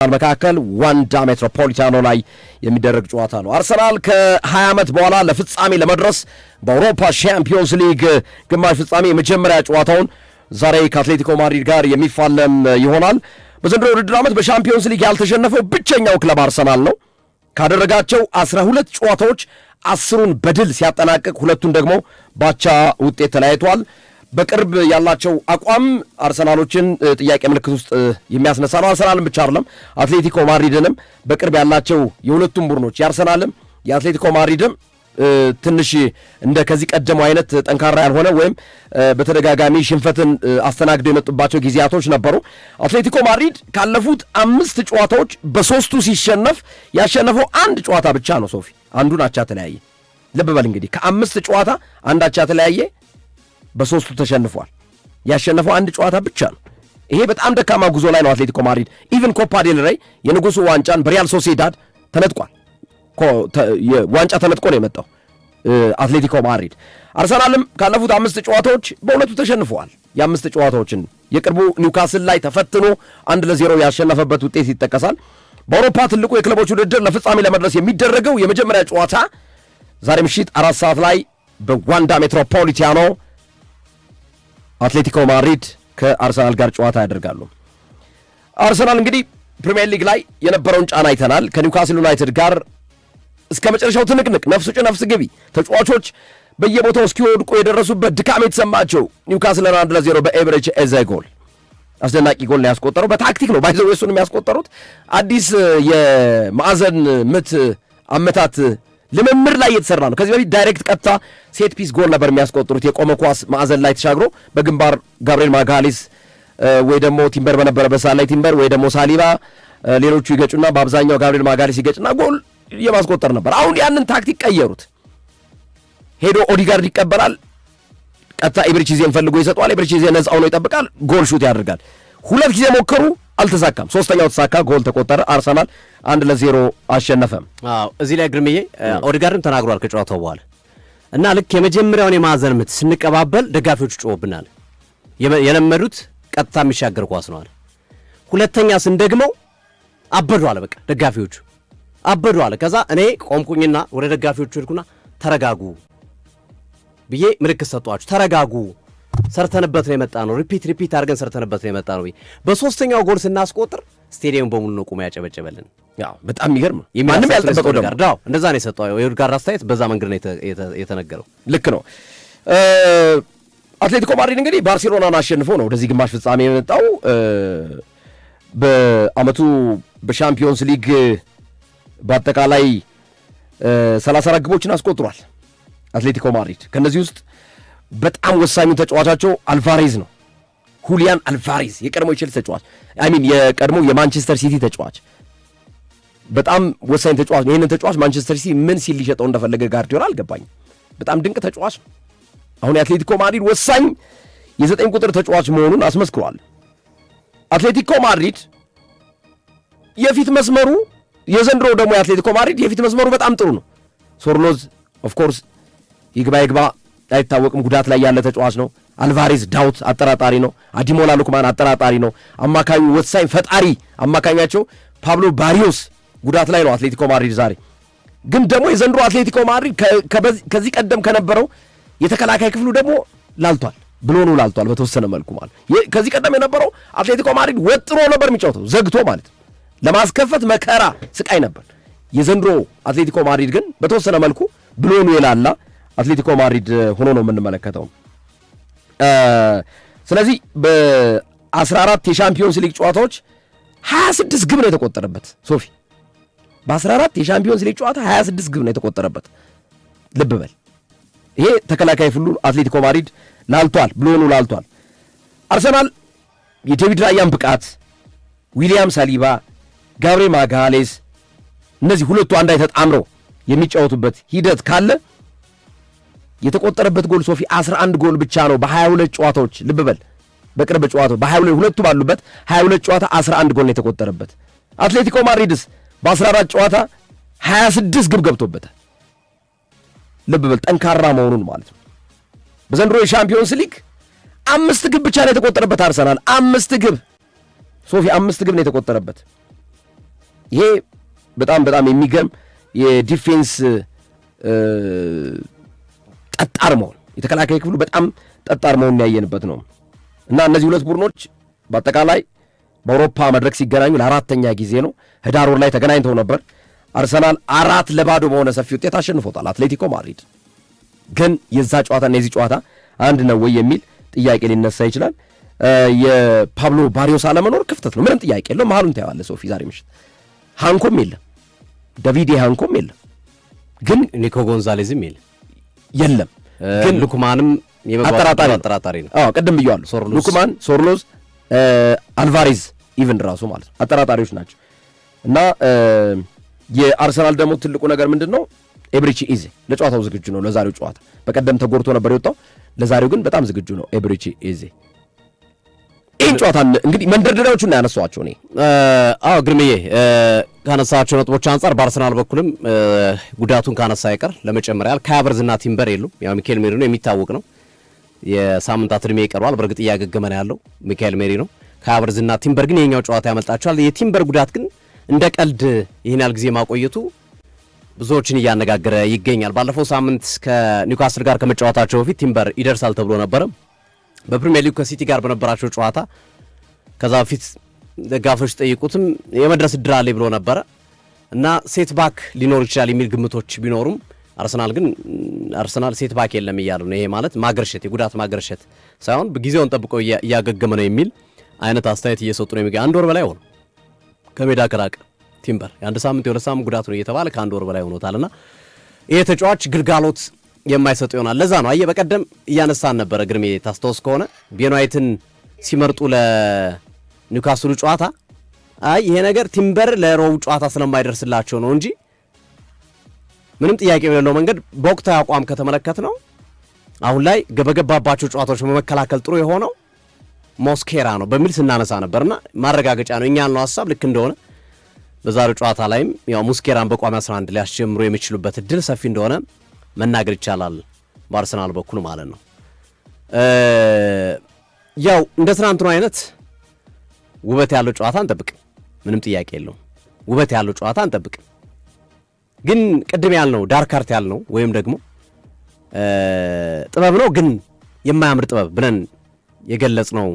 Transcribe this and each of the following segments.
መካከል ዋንዳ ሜትሮፖሊታኖ ላይ የሚደረግ ጨዋታ ነው። አርሰናል ከ20 ዓመት በኋላ ለፍጻሜ ለመድረስ በአውሮፓ ሻምፒዮንስ ሊግ ግማሽ ፍጻሜ የመጀመሪያ ጨዋታውን ዛሬ ከአትሌቲኮ ማድሪድ ጋር የሚፋለም ይሆናል። በዘንድሮው ውድድር ዓመት በሻምፒዮንስ ሊግ ያልተሸነፈው ብቸኛው ክለብ አርሰናል ነው። ካደረጋቸው 12 ጨዋታዎች 10ን በድል ሲያጠናቅቅ ሁለቱን ደግሞ ባቻ ውጤት ተለያይቷል። በቅርብ ያላቸው አቋም አርሰናሎችን ጥያቄ ምልክት ውስጥ የሚያስነሳ ነው። አርሰናልን ብቻ አይደለም አትሌቲኮ ማድሪድንም በቅርብ ያላቸው የሁለቱም ቡድኖች የአርሰናልም የአትሌቲኮ ማድሪድም ትንሽ እንደ ከዚህ ቀደሙ አይነት ጠንካራ ያልሆነ ወይም በተደጋጋሚ ሽንፈትን አስተናግደው የመጡባቸው ጊዜያቶች ነበሩ። አትሌቲኮ ማድሪድ ካለፉት 5 ጨዋታዎች በ3ቱ ሲሸነፍ ያሸነፈው አንድ ጨዋታ ብቻ ነው። ሶፊ አንዱን አቻ ተለያየ። ልብ በል እንግዲህ ከ5 ጨዋታ አንድ አቻ ተለያየ፣ በ3ቱ ተሸንፏል። ያሸነፈው አንድ ጨዋታ ብቻ ነው። ይሄ በጣም ደካማ ጉዞ ላይ ነው አትሌቲኮ ማድሪድ። ኢቭን ኮፓ ዴል ሬይ የንጉሱ ዋንጫን በሪያል ሶሲዳድ ተነጥቋል። ዋንጫ ተነጥቆ ነው የመጣው አትሌቲኮ ማድሪድ። አርሰናልም ካለፉት 5 ጨዋታዎች በሁለቱ ተሸንፈዋል። የ5 ጨዋታዎችን የቅርቡ ኒውካስል ላይ ተፈትኖ 1-0 ያሸነፈበት ውጤት ይጠቀሳል። በአውሮፓ ትልቁ የክለቦች ውድድር ለፍጻሜ ለመድረስ የሚደረገው የመጀመሪያ ጨዋታ ዛሬ ምሽት 4 ሰዓት ላይ በዋንዳ ሜትሮፖሊታኖ አትሌቲኮ ማድሪድ ከአርሰናል ጋር ጨዋታ ያደርጋሉ። አርሰናል እንግዲህ ፕሪሚየር ሊግ ላይ የነበረውን ጫና አይተናል። ከኒውካስል ዩናይትድ ጋር እስከ መጨረሻው ትንቅንቅ፣ ነፍስ ውጭ ነፍስ ግቢ፣ ተጫዋቾች በየቦታው እስኪወድቁ የደረሱበት ድካም የተሰማቸው ኒውካስልን 1-0 በኤቨሬጅ ኤዜ ጎል አስደናቂ ጎል ነው ያስቆጠረው። በታክቲክ ነው ባይዘው እሱን የሚያስቆጠሩት። አዲስ የማዕዘን ምት አመታት ልምምድ ላይ የተሰራ ነው። ከዚህ በፊት ዳይሬክት ቀጥታ ሴት ፒስ ጎል ነበር የሚያስቆጥሩት። የቆመ ኳስ ማዕዘን ላይ ተሻግሮ በግንባር ጋብሪኤል ማጋሊስ ወይ ደግሞ ቲምበር በነበረበት ሰዓት ላይ ቲምበር ወይ ደግሞ ሳሊባ ሌሎቹ ይገጩና በአብዛኛው ጋብሪኤል ማጋሊስ ይገጭና ጎል የማስቆጠር ነበር። አሁን ያንን ታክቲክ ቀየሩት። ሄዶ ኦዲጋርድ ይቀበላል፣ ቀጥታ ኢብሪቺዜን ፈልጎ ይሰጠዋል። ኢብሪቺዜ ነፃ ሆኖ ይጠብቃል፣ ጎል ሹት ያደርጋል። 2 ጊዜ ሞከሩ፣ አልተሳካም። 3ኛው ተሳካ፣ ጎል ተቆጠረ። አርሰናል 1-0 አሸነፈ። እዚህ ላይ ግርምዬ ኦዲጋርድም ተናግሯል ከጨዋታው በኋላ እና ልክ የመጀመሪያውን የማዕዘን ምት ስንቀባበል ደጋፊዎቹ ጮህብናል። የለመዱት ቀጥታ የሚሻገር ኳስ ነው አለ። ሁለተኛ ስንደግመው አበዱ አለ። በቃ ደጋፊዎቹ አበዱ አለ። ከዛ እኔ ቆምኩኝና ወደ ደጋፊዎቹ ሄድኩና ተረጋጉ ብዬ ምልክት ሰጧቸው። ተረጋጉ፣ ሰርተንበት ነው የመጣ ነው፣ ሪፒት አድርገን ሰርተንበት ነው የመጣ ነው። በ3ኛው ጎል ስናስቆጥር ስቴዲየም በሙሉ ነው ቆሞ ያጨበጨበልን። ያው በጣም የሚገርም ማንም ያልጠበቀው ደግሞ እንደዛ ነው የሰጠው የኦዲጋርድ አስተያየት። በዛ መንገድ ነው የተነገረው። ልክ ነው። አትሌቲኮ ማድሪድ እንግዲህ ባርሴሎናን አሸንፎ ነው ወደዚህ ግማሽ ፍጻሜ የመጣው። በአመቱ በሻምፒዮንስ ሊግ በአጠቃላይ 34 ግቦችን አስቆጥሯል አትሌቲኮ ማድሪድ። ከነዚህ ውስጥ በጣም ወሳኙ ተጫዋቻቸው አልቫሬዝ ነው። ሁሊያን አልቫሬዝ የቀድሞ የቼልሲ ተጫዋች የቀድሞ የማንቸስተር ሲቲ ተጫዋች፣ በጣም ወሳኝ ተጫዋች ነው። ይህንን ተጫዋች ማንቸስተር ሲቲ ምን ሲል ሊሸጠው እንደፈለገ ጋርዲዮላ አልገባኝም። በጣም ድንቅ ተጫዋች ነው። አሁን የአትሌቲኮ ማድሪድ ወሳኝ የ9 ቁጥር ተጫዋች መሆኑን አስመስክሯል። አትሌቲኮ ማድሪድ የፊት መስመሩ የዘንድሮ ደግሞ የአትሌቲኮ ማድሪድ የፊት መስመሩ በጣም ጥሩ ነው። ሶርሎዝ ኦፍ ኮርስ ይግባ አይታወቅም፣ ጉዳት ላይ ያለ ተጫዋች ነው። አልቫሬዝ ዳውት አጠራጣሪ ነው። አዲሞላ ሉክማን አጠራጣሪ ነው። አማካኙ ወሳኝ ፈጣሪ አማካኛቸው ፓብሎ ባሪዮስ ጉዳት ላይ ነው አትሌቲኮ ማድሪድ ዛሬ። ግን ደግሞ የዘንድሮ አትሌቲኮ ማድሪድ ከዚህ ቀደም ከነበረው የተከላካይ ክፍሉ ደግሞ ላልቷል፣ ብሎኑ ላልቷል በተወሰነ መልኩ ማለት። ከዚህ ቀደም የነበረው አትሌቲኮ ማድሪድ ወጥሮ ነበር የሚጫወተው ዘግቶ ማለት ነው። ለማስከፈት መከራ ስቃይ ነበር። የዘንድሮ አትሌቲኮ ማድሪድ ግን በተወሰነ መልኩ ብሎኑ የላላ አትሌቲኮ ማድሪድ ሆኖ ነው የምንመለከተው። ስለዚህ በ14 የሻምፒዮንስ ሊግ ጨዋታዎች 26 ግብ ነው የተቆጠረበት። ሶፊ በ14 የሻምፒዮንስ ሊግ ጨዋታ 26 ግብ ነው የተቆጠረበት። ልብ በል ይሄ ተከላካይ ፍሉ አትሌቲኮ ማድሪድ ላልቷል፣ ብሎኑ ላልቷል። አርሰናል የዴቪድ ራያን ብቃት፣ ዊሊያም ሳሊባ፣ ጋብሪኤል ማጋሌስ እነዚህ ሁለቱ አንድ ላይ ተጣምረው የሚጫወቱበት ሂደት ካለ የተቆጠረበት ጎል ሶፊ 11 ጎል ብቻ ነው በ22 ጨዋታዎች። ልብ በል በቅርብ ጨዋታው በ22 ሁለቱ ባሉበት 22 ጨዋታ 11 ጎል ነው የተቆጠረበት። አትሌቲኮ ማድሪድስ በ14 ጨዋታ 26 ግብ ገብቶበታል። ልብ በል ጠንካራ መሆኑን ማለት ነው። በዘንድሮ የሻምፒዮንስ ሊግ 5 ግብ ብቻ ነው የተቆጠረበት አርሰናል 5 ግብ ሶፊ 5 ግብ ነው የተቆጠረበት። ይሄ በጣም በጣም የሚገርም የዲፌንስ ጠጣር መሆን የተከላካይ ክፍሉ በጣም ጠጣር መሆን ያየንበት ነው እና እነዚህ ሁለት ቡድኖች በአጠቃላይ በአውሮፓ መድረክ ሲገናኙ ለአራተኛ ጊዜ ነው። ህዳር ወር ላይ ተገናኝተው ነበር። አርሰናል 4-0 በሆነ ሰፊ ውጤት አሸንፎታል አትሌቲኮ ማድሪድ። ግን የዛ ጨዋታና የዚህ ጨዋታ አንድ ነው ወይ የሚል ጥያቄ ሊነሳ ይችላል። የፓብሎ ባሪዮስ አለመኖር ክፍተት ነው፣ ምንም ጥያቄ የለው። መሀሉን ታየዋለህ ሶፊ። ዛሬ ምሽት ሃንኮም የለም፣ ዳቪድ ሃንኮም የለም፣ ግን ኒኮ ጎንዛሌዝም የለም፣ ግን ሉክማንም አጠራጣሪ ነው። ቅድም ብየዋለሁ። ሉክማን፣ ሶርሎዝ፣ አልቫሬዝ ኢቨን ራሱ ማለት ነው አጠራጣሪዎች ናቸው። እና የአርሰናል ደግሞ ትልቁ ነገር ምንድን ነው? ኤብሪቺ ኢዜ ለጨዋታው ዝግጁ ነው። ለዛሬው ጨዋታ በቀደም ተጎድቶ ነበር የወጣው፣ ለዛሬው ግን በጣም ዝግጁ ነው ኤብሪቺ ኢዜ። ይህን ጨዋታ እንግዲህ መንደርደሪያዎቹን ያነሷቸው እኔ ግርምዬ ካነሳቸው ነጥቦች አንጻር በአርሰናል በኩልም ጉዳቱን ካነሳ አይቀር ለመጨመር ያህል ካያቨርዝና ቲምበር የሉም። ያው ሚካኤል ሜሪኖ የሚታወቅ ነው፣ የሳምንታት ዕድሜ ይቀረዋል። በእርግጥ እያገገመ ነው ያለው ሚካኤል ሜሪኖ። ካያቨርዝና ቲምበር ግን የኛው ጨዋታ ያመልጣቸዋል። የቲምበር ጉዳት ግን እንደ ቀልድ ይህን ያህል ጊዜ ማቆየቱ ብዙዎችን እያነጋገረ ይገኛል። ባለፈው ሳምንት ከኒውካስል ጋር ከመጫወታቸው በፊት ቲምበር ይደርሳል ተብሎ ነበረ በፕሪሚየር ሊግ ከሲቲ ጋር በነበራቸው ጨዋታ። ከዛ በፊት ደጋፊዎች ጠይቁትም የመድረስ እድል አለ ብሎ ነበረ እና ሴት ባክ ሊኖር ይችላል የሚል ግምቶች ቢኖሩም አርሰናል ሴት ባክ የለም እያሉ ነው። ይሄ ማለት ማገርሸት፣ የጉዳት ማገርሸት ሳይሆን ጊዜውን ጠብቆ እያገገመ ነው የሚል አይነት አስተያየት እየሰጡ ነው የሚገኝ። አንድ ወር በላይ ሆኖ ከሜዳ ከራቀ ቲምበር የአንድ ሳምንት የሁለት ሳምንት ጉዳት ነው እየተባለ ከአንድ ወር በላይ ሆኖታልና ይሄ ተጫዋች ግልጋሎት የማይሰጡ ይሆናል። ለዛ ነው አየህ በቀደም እያነሳን ነበረ ግርሜ ታስታውስ ከሆነ ቤን ዋይትን ሲመርጡ ለኒውካስሉ ጨዋታ ይሄ ነገር ቲምበር ለሮው ጨዋታ ስለማይደርስላቸው ነው እንጂ ምንም ጥያቄ የሌለው መንገድ በወቅታዊ አቋም ከተመለከት ነው አሁን ላይ ገበገባባቸው ጨዋታዎች በመከላከል ጥሩ የሆነው ሞስኬራ ነው በሚል ስናነሳ ነበርና ማረጋገጫ ነው። እኛ ያልነው ሐሳብ ልክ እንደሆነ በዛሬው ጨዋታ ላይም ያው ሙስኬራን በቋሚ 11 ሊያስጀምሩ የሚችሉበት እድል ሰፊ እንደሆነ መናገር ይቻላል በአርሰናል በኩል ማለት ነው። ያው እንደ ትናንትኑ አይነት ውበት ያለው ጨዋታ አንጠብቅም፣ ምንም ጥያቄ የለውም። ውበት ያለው ጨዋታ አንጠብቅም። ግን ቅድም ያልነው ዳርክ አርት ያልነው ወይም ደግሞ ጥበብ ነው ግን የማያምር ጥበብ ብለን የገለጽነው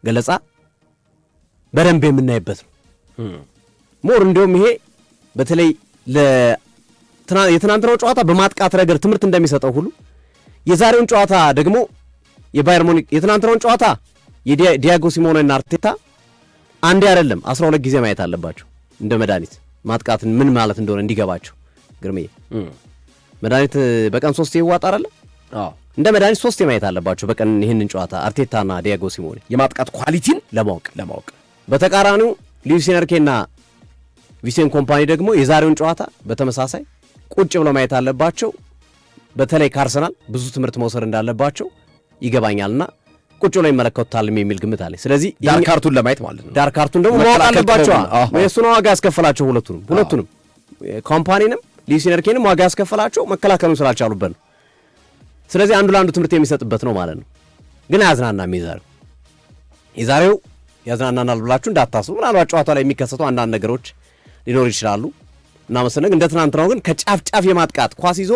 ገለጻ በደንብ የምናይበት ነው። ሞር እንዲሁም ይሄ በተለይ የትናንትናው ጨዋታ በማጥቃት ረገድ ትምህርት እንደሚሰጠው ሁሉ የዛሬውን ጨዋታ ደግሞ የባየር ሙኒክ የትናንትናውን ጨዋታ የዲያጎ ሲሞኔና አርቴታ አንዴ አይደለም 12 ጊዜ ማየት አለባቸው እንደ መድኃኒት ማጥቃትን ምን ማለት እንደሆነ እንዲገባቸው። ግርምዬ መድኃኒት በቀን 3 ይዋጣል አይደል? እንደ መድኃኒት 3 ማየት አለባቸው በቀን ይህንን ጨዋታ አርቴታና ዲያጎ ሲሞኔ የማጥቃት ኳሊቲን ለማወቅ። በተቃራኒው ሉዊስ ኤንሪኬና ቪሴንት ኮምፓኒ ደግሞ የዛሬውን ጨዋታ በተመሳሳይ ቁጭ ብለው ማየት አለባቸው። በተለይ ከአርሰናል ብዙ ትምህርት መውሰድ እንዳለባቸው ይገባኛልና ቁጭ ብለው ይመለከቱታል የሚል ግምት አለ። ስለዚህ ዳርክ ካርቱን ለማየት ማለት ነው። ዳርክ ካርቱን ደግሞ ማወቅ አለባቸው። የእሱን ዋጋ ያስከፈላቸው ሁለቱንም ኮምፓኒንም ሉዊስ ኤንሪኬንም ዋጋ ያስከፈላቸው መከላከሉን ስላልቻሉበት ነው። ስለዚህ አንዱ ለአንዱ ትምህርት የሚሰጥበት ነው ማለት ነው። ግን አያዝናናም። የዛሬው ያዝናናናል ብላችሁ እንዳታስቡ። ምናልባት ጨዋታ ላይ የሚከሰቱ አንዳንድ ነገሮች ሊኖር ይችላሉ እና መሰለኝ እንደ ትናንት ነው። ግን ከጫፍ ጫፍ የማጥቃት ኳስ ይዞ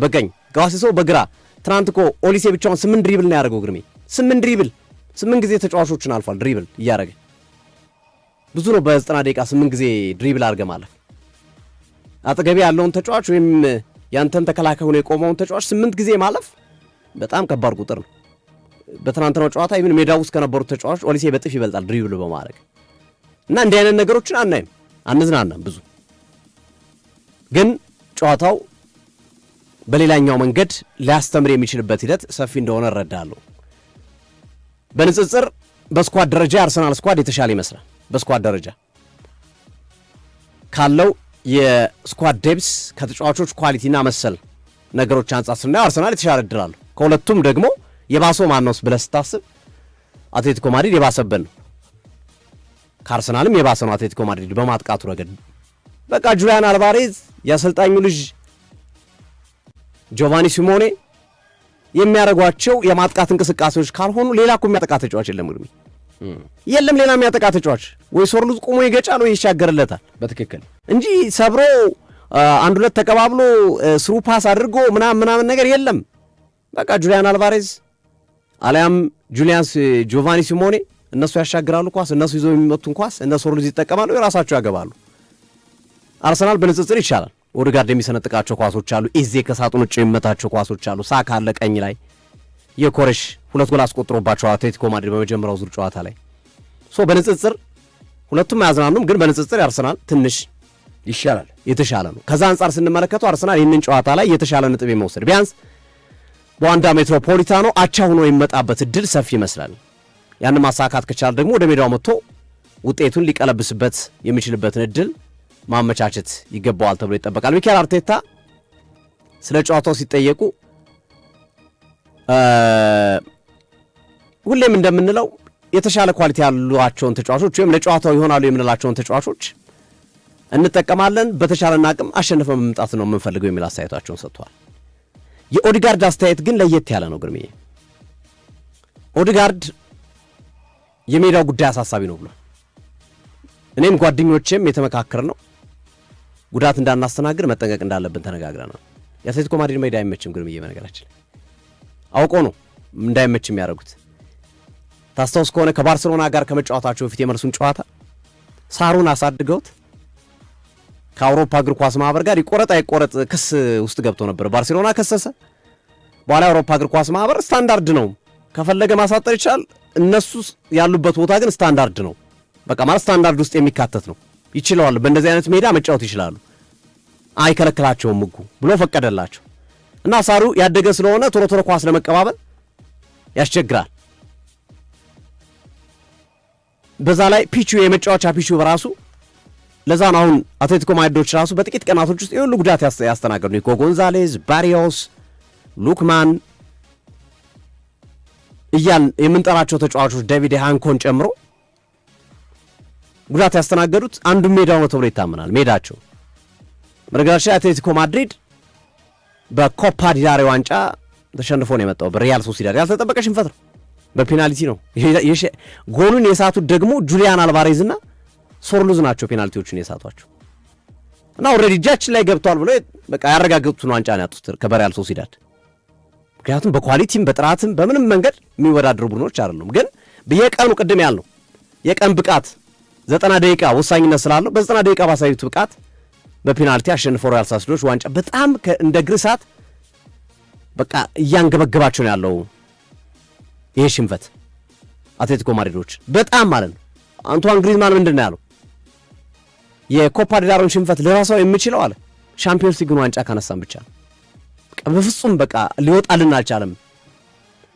በቀኝ ኳስ ይዞ በግራ ትናንት እኮ ኦሊሴ ብቻውን 8 ድሪብል ነው ያደረገው ግርሜ። 8 ድሪብል 8 ጊዜ ተጫዋቾችን አልፏል። ድሪብል እያደረገ ብዙ ነው። በ90 ደቂቃ 8 ጊዜ ድሪብል አድርገ ማለት አጠገቤ ያለውን ተጫዋች ወይም ያንተን ተከላካይ ሆኖ የቆመውን ተጫዋች 8 ጊዜ ማለፍ በጣም ከባድ ቁጥር ነው። በትናንትናው ጨዋታ ይሄን ሜዳ ውስጥ ከነበሩት ተጫዋቾች ኦሊሴ በጥፍ ይበልጣል ድሪብል በማድረግ እና እንዲህ አይነት ነገሮችን አናይም፣ አንዝናናም ብዙ። ግን ጨዋታው በሌላኛው መንገድ ሊያስተምር የሚችልበት ሂደት ሰፊ እንደሆነ እረዳለሁ። በንጽጽር በስኳድ ደረጃ የአርሰናል ስኳድ የተሻለ ይመስላል። በስኳድ ደረጃ ካለው የስኳድ ዴፕስ ከተጫዋቾች ኳሊቲና መሰል ነገሮች አንጻር ስናየው አርሰናል የተሻለ እድል አለው። ከሁለቱም ደግሞ የባሰው ማን ነው ብለህ ስታስብ አትሌቲኮ ማድሪድ የባሰበት ነው። ከአርሰናልም የባሰ ነው አትሌቲኮ ማድሪድ በማጥቃቱ ረገድ። በቃ ጁሊያን አልቫሬዝ የአሰልጣኙ ልጅ ጆቫኒ ሲሞኔ የሚያደርጓቸው የማጥቃት እንቅስቃሴዎች ካልሆኑ ሌላ እኮ የሚያጠቃ ተጫዋች የለም። የለም ሌላ የሚያጠቃ ተጫዋች ወይ ሶርሉዝ ቆሞ ይገጫል ወይ ይሻገርለታል በትክክል እንጂ ሰብሮ አንድ ሁለት ተቀባብሎ ስሩ ፓስ አድርጎ ምናምን ነገር የለም። በቃ ጁሊያን አልቫሬዝ አሊያም ጆቫኒ ሲሞኔ እነሱ ያሻግራሉ ኳስ፣ እነሱ ይዘው የሚመቱን ኳስ እነሱ ሶርሉዝ ይጠቀማሉ፣ የራሳቸው ያገባሉ። አርሰናል በንጽጽር ይሻላል። ኦዴጋርድ የሚሰነጥቃቸው ኳሶች አሉ፣ ኢዜ ከሳጥን ውጭ የሚመታቸው ኳሶች አሉ። ሳካ አለ ቀኝ ላይ የኮረሽ 2 ጎል አስቆጥሮባቸው አትሌቲኮ ማድሪድ በመጀመሪያው ዙር ጨዋታ ላይ በንጽጽር ሁለቱም አያዝናኑም፣ ግን በንጽጽር አርሰናል ትንሽ ይሻላል፣ የተሻለ ነው። ከዛ አንጻር ስንመለከተው አርሰናል ይህንን ጨዋታ ላይ የተሻለ ነጥብ የመውሰድ ቢያንስ በዋንዳ ሜትሮፖሊታኖ አቻ ሆኖ የሚመጣበት እድል ሰፊ ይመስላል። ያን ማሳካት ከቻለ ደግሞ ወደ ሜዳው መጥቶ ውጤቱን ሊቀለብስበት የሚችልበትን እድል ማመቻቸት ይገባዋል ተብሎ ይጠበቃል። ሚኬል አርቴታ ስለ ጨዋታው ሲጠየቁ ሁሌም እንደምንለው የተሻለ ኳሊቲ ያሏቸውን ተጫዋቾች ወይም ለጨዋታው ይሆናሉ የምንላቸውን ተጫዋቾች እንጠቀማለን፣ በተሻለና አቅም አሸንፈን መምጣት ነው የምንፈልገው የሚል አስተያየታቸውን ሰጥተዋል። የኦዴጋርድ አስተያየት ግን ለየት ያለ ነው። ግርምዬ ኦዴጋርድ የሜዳው ጉዳይ አሳሳቢ ነው ብሏል። እኔም ጓደኞቼም የተመካከር ነው ጉዳት እንዳናስተናግድ መጠንቀቅ እንዳለብን ተነጋግረናል። የአትሌቲኮ ማድሪድ ሜዳ አይመችም ግርምዬ፣ በነገራችን አውቆ ነው እንዳይመች የሚያደርጉት። ታስታውስ ከሆነ ከባርሴሎና ጋር ከመጫወታቸው በፊት የመልሱን ጨዋታ ሳሩን አሳድገውት ከአውሮፓ እግር ኳስ ማህበር ጋር ይቆረጥ አይቆረጥ ክስ ውስጥ ገብቶ ነበር። ባርሴሎና ከሰሰ። በኋላ የአውሮፓ እግር ኳስ ማህበር ስታንዳርድ ነው ከፈለገ ማሳጠር ይችላል፣ እነሱ ያሉበት ቦታ ግን ስታንዳርድ ነው፣ በቃ ማለት ስታንዳርድ ውስጥ የሚካተት ነው፣ ይችላል፣ በእንደዚህ አይነት ሜዳ መጫወት ይችላሉ፣ አይከለክላቸውም ሕጉ ብሎ ፈቀደላቸው እና ሳሩ ያደገ ስለሆነ ቶሎ ኳስ ለመቀባበል ያስቸግራል። በዛ ላይ ፒቹ የመጫወቻ ፒቹ በራሱ ለዛ ነው አሁን አትሌቲኮ ማድሪዶች ራሱ በጥቂት ቀናቶች ውስጥ የሁሉ ጉዳት ያስተናገዱ ኒኮ ጎንዛሌዝ፣ ባሪዮስ፣ ሉክማን እያል የምንጠራቸው ተጫዋቾች ዴቪድ ሃንኮን ጨምሮ ጉዳት ያስተናገዱት አንዱ ሜዳው ነው ተብሎ ይታመናል። ሜዳቸው በነገራችን አትሌቲኮ ማድሪድ በኮፓ ዲላሬ ዋንጫ ተሸንፎ ነው የመጣው በሪያል ሶሲዳድ። ያልተጠበቀ ሽንፈት ነው፣ በፔናልቲ ነው። ጎሉን የሳቱት ደግሞ ጁሊያን አልቫሬዝ እና ሶርሉዝ ናቸው ፔናልቲዎቹን የሳቷቸው እና ኦልሬዲ እጃችን ላይ ገብቷል ብሎ በቃ ያረጋገጡትን ዋንጫ ነው ያጡት ከበሪያል ሶሲዳድ። ምክንያቱም በኳሊቲም በጥራትም በምንም መንገድ የሚወዳደሩ ቡድኖች አይደሉም። ግን በየቀኑ ቅድም ያልነው የቀን ብቃት 90 ደቂቃ ወሳኝነት ስላለው በ90 ደቂቃ ባሳዩት ብቃት በፔናልቲ አሸንፈው ሪያል ሶሲዳዶች ዋንጫ በጣም እንደ ግርሳት በቃ እያንገበገባቸው ነው ያለው ይሄ ሽንፈት አትሌቲኮ ማድሪዶች በጣም ማለት ነው። አንቷን ግሪዝማን ምንድነው ያለው? የኮፓ ዴላሬን ሽንፈት ለራሳው የሚችለው አለ ሻምፒዮንስ ሊግን ዋንጫ ካነሳን ብቻ በፍጹም በቃ ሊወጣልን አልቻለም።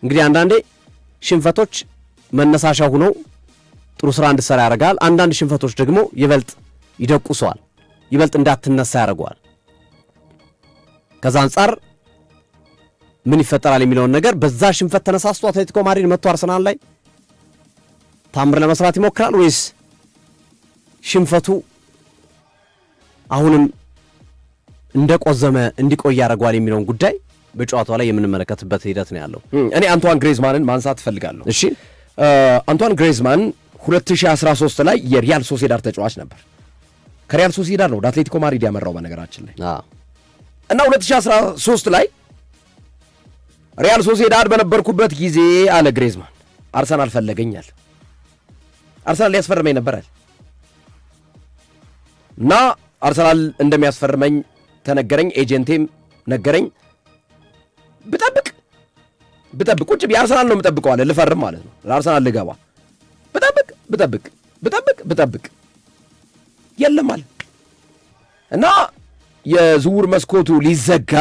እንግዲህ አንዳንዴ ሽንፈቶች መነሳሻ ሆነው ጥሩ ስራ እንድትሰራ ያደርጋል። አንዳንድ ሽንፈቶች ደግሞ ይበልጥ ይደቁሰዋል፣ ይበልጥ እንዳትነሳ ያደርገዋል። ከዛ አንጻር ምን ይፈጠራል የሚለውን ነገር በዛ ሽንፈት ተነሳስቶ አትሌቲኮ ማድሪድ መጥቶ አርሰናል ላይ ታምር ለመስራት ይሞክራል ወይስ ሽንፈቱ አሁንም እንደቆዘመ እንዲቆይ ያደርገዋል የሚለውን ጉዳይ በጨዋታው ላይ የምንመለከትበት ሂደት ነው ያለው። እኔ አንቷን ግሬዝማንን ማንሳት እፈልጋለሁ። እሺ አንቷን ግሬዝማን 2013 ላይ የሪያል ሶሲዳድ ተጫዋች ነበር። ከሪያል ሶሲዳድ ነው ወደ አትሌቲኮ ማድሪድ ያመራው በነገራችን ላይ እና 2013 ላይ ሪያል ሶሲዳድ በነበርኩበት ጊዜ አለ ግሬዝማን አርሰናል ፈለገኛል፣ አርሰናል ሊያስፈርመኝ ነበራል እና አርሰናል እንደሚያስፈርመኝ ተነገረኝ፣ ኤጀንቴም ነገረኝ። ብጠብቅ ቁጭ አርሰናል ነው የምጠብቀው አለ፣ ልፈርም ማለት ነው ለአርሰናል ልገባ። ብጠብቅ የለም አለ እና የዝውውር መስኮቱ ሊዘጋ